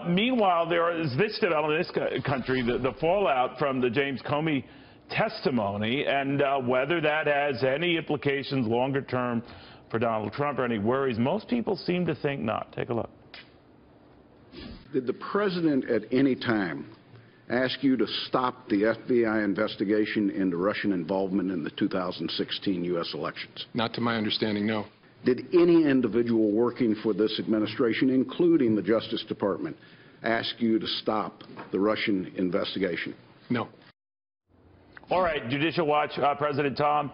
Meanwhile, there is this development in this country, the fallout from the James Comey testimony, and whether that has any implications longer term for Donald Trump or any worries. Most people seem to think not. Take a look. Did the president at any time ask you to stop the FBI investigation into Russian involvement in the 2016 U.S. elections? Not to my understanding, no. Did any individual working for this administration, including the Justice Department, ask you to stop the Russian investigation? No. All right, Judicial Watch, President Tom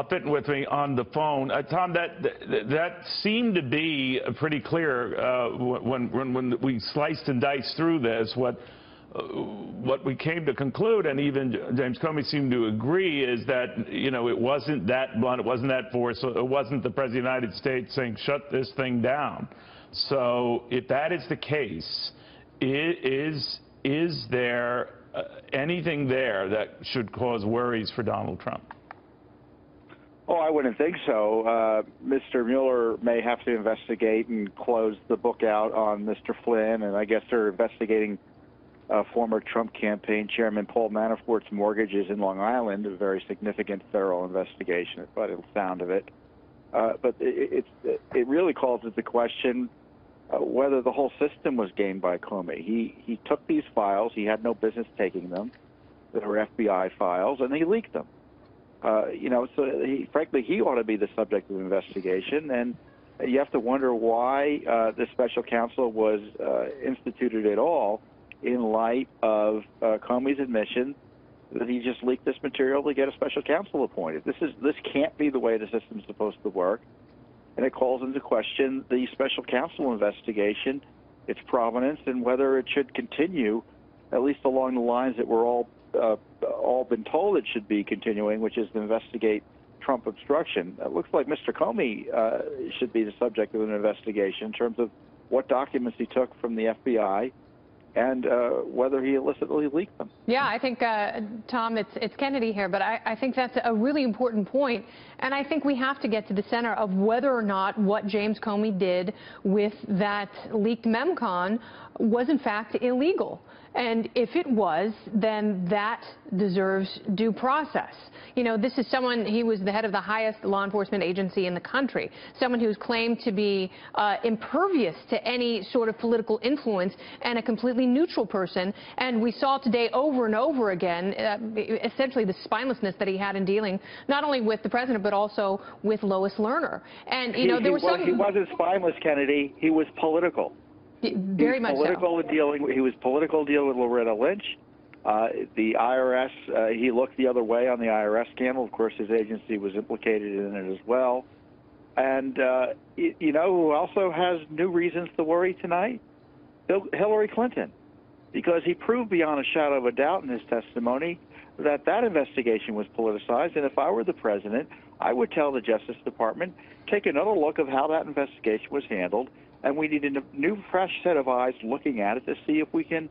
Fitton with me on the phone. Tom, that seemed to be pretty clear when we sliced and diced through this. What we came to conclude, and even James Comey seemed to agree, is that, you know, it wasn't that blunt, it wasn't that forceful, it wasn't the President of the United States saying, shut this thing down. So if that is the case, is there anything there that should cause worries for Donald Trump? Oh, I wouldn't think so. Mr. Mueller may have to investigate and close the book out on Mr. Flynn, and I guess they're investigating former Trump campaign chairman Paul Manafort's mortgages in Long Island, a very significant, thorough investigation, by the sound of it. But it really calls into question whether the whole system was gamed by Comey. He took these files. He had no business taking them. They were FBI files, and he leaked them. You know, so frankly, he ought to be the subject of investigation, and you have to wonder why the special counsel was instituted at all, in light of Comey's admission that he just leaked this material to get a special counsel appointed. This can't be the way the system's supposed to work, and it calls into question the special counsel investigation, its provenance, and whether it should continue, at least along the lines that we're all been told it should be continuing, which is to investigate Trump obstruction. It looks like Mr. Comey should be the subject of an investigation in terms of what documents he took from the FBI and whether he illicitly leaked them. Yeah, I think, Tom, it's Kennedy here, but I think that's a really important point, and I think we have to get to the center of whether or not what James Comey did with that leaked MEMCON was in fact illegal. And if it was, then that deserves due process. You know, this is someone, he was the head of the highest law enforcement agency in the country, someone who's claimed to be impervious to any sort of political influence and a completely neutral person. And we saw today over and over again, essentially the spinelessness that he had in dealing not only with the president, but also with Lois Lerner. And, you know, there was some... He wasn't spineless, Kennedy. He was political. Very much so. He was political dealing with Loretta Lynch. The IRS, he looked the other way on the IRS scandal. Of course, his agency was implicated in it as well. And, you know who also has new reasons to worry tonight? Hillary Clinton, because he proved beyond a shadow of a doubt in his testimony that that investigation was politicized. And if I were the president, I would tell the Justice Department, take another look of how that investigation was handled, and we need a new, fresh set of eyes looking at it to see if we can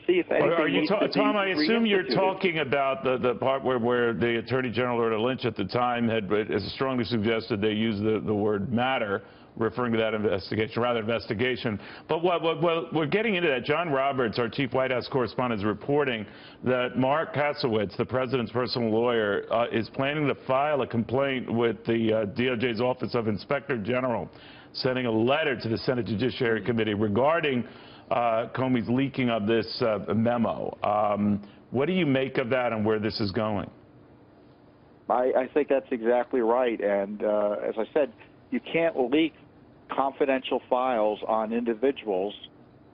see if anything. Are you Tom, I assume you're talking about the part where the Attorney General Loretta Lynch at the time had strongly suggested they use the word matter, referring to that investigation. But what we're getting into that, John Roberts, our chief White House correspondent, is reporting that Mark Kasowitz, the president's personal lawyer, is planning to file a complaint with the DOJ's Office of Inspector General, sending a letter to the Senate Judiciary Committee regarding Comey's leaking of this memo. What do you make of that and where this is going? I think that's exactly right. And as I said, you can't leak confidential files on individuals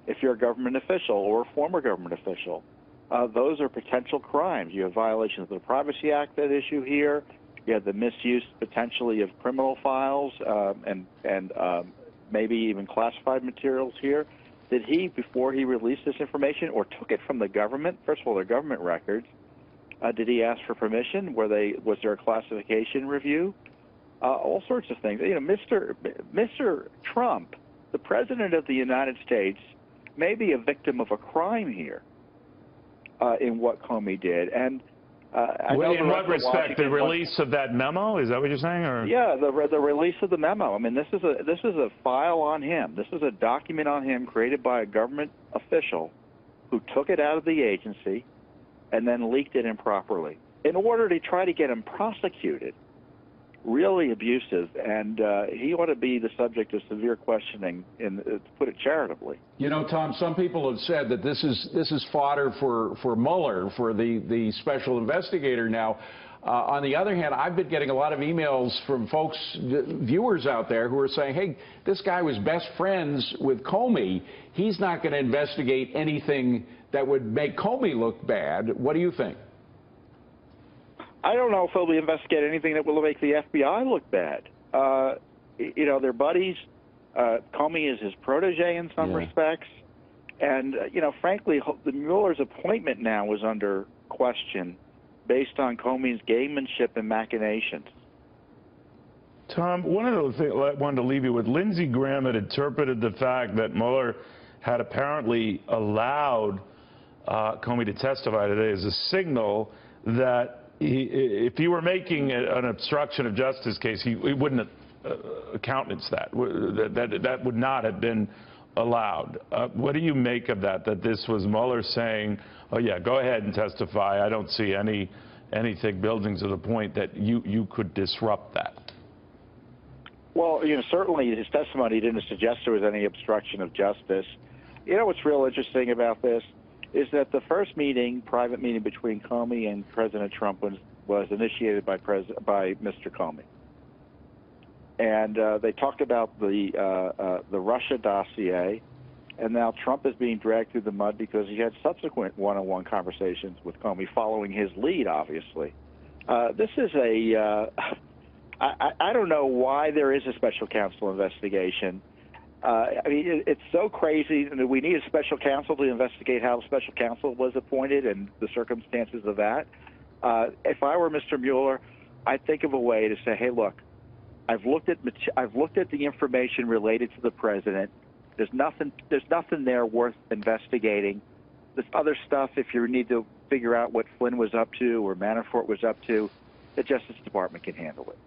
if you're a government official or a former government official. Those are potential crimes. You have violations of the Privacy Act at issue here. You have the misuse potentially of criminal files and maybe even classified materials here. Did he, before he released this information or took it from the government, first of all, they're government records, did he ask for permission? Was there a classification review? All sorts of things. You know, Mr. Trump, the President of the United States, may be a victim of a crime here in what Comey did. And I Well, know in the what rest of respect? The Washington release of that memo? Is that what you're saying? Or? Yeah, the release of the memo. I mean, this is a file on him. This is a document on him created by a government official who took it out of the agency and then leaked it improperly in order to try to get him prosecuted. Really abusive, and he ought to be the subject of severe questioning, to put it charitably. You know, Tom, some people have said that this is fodder for Mueller, for the special investigator. Now, on the other hand, I've been getting a lot of emails from folks, viewers out there, who are saying, hey, this guy was best friends with Comey. He's not going to investigate anything that would make Comey look bad. What do you think? I don't know if he'll investigate anything that will make the FBI look bad. You know, they're buddies. Comey is his protege in some respects. And, you know, frankly, the Mueller's appointment now is under question based on Comey's gamemanship and machinations. Tom, one of the things I wanted to leave you with, Lindsey Graham had interpreted the fact that Mueller had apparently allowed Comey to testify today as a signal that if he were making an obstruction of justice case, he wouldn't countenance that. That would not have been allowed. What do you make of that, that this was Mueller saying, oh, yeah, go ahead and testify. I don't see anything building to the point that you could disrupt that? Well, you know, certainly his testimony didn't suggest there was any obstruction of justice. You know what's real interesting about this is that the first meeting, private meeting between Comey and President Trump was initiated by Mr. Comey. And they talked about the Russia dossier, and now Trump is being dragged through the mud because he had subsequent one-on-one conversations with Comey following his lead, obviously. This is I don't know why there is a special counsel investigation. I mean, it's so crazy that we need a special counsel to investigate how the special counsel was appointed and the circumstances of that. If I were Mr. Mueller, I'd think of a way to say, hey, look, I've looked at the information related to the president. There's nothing there worth investigating. This other stuff, if you need to figure out what Flynn was up to or Manafort was up to, the Justice Department can handle it.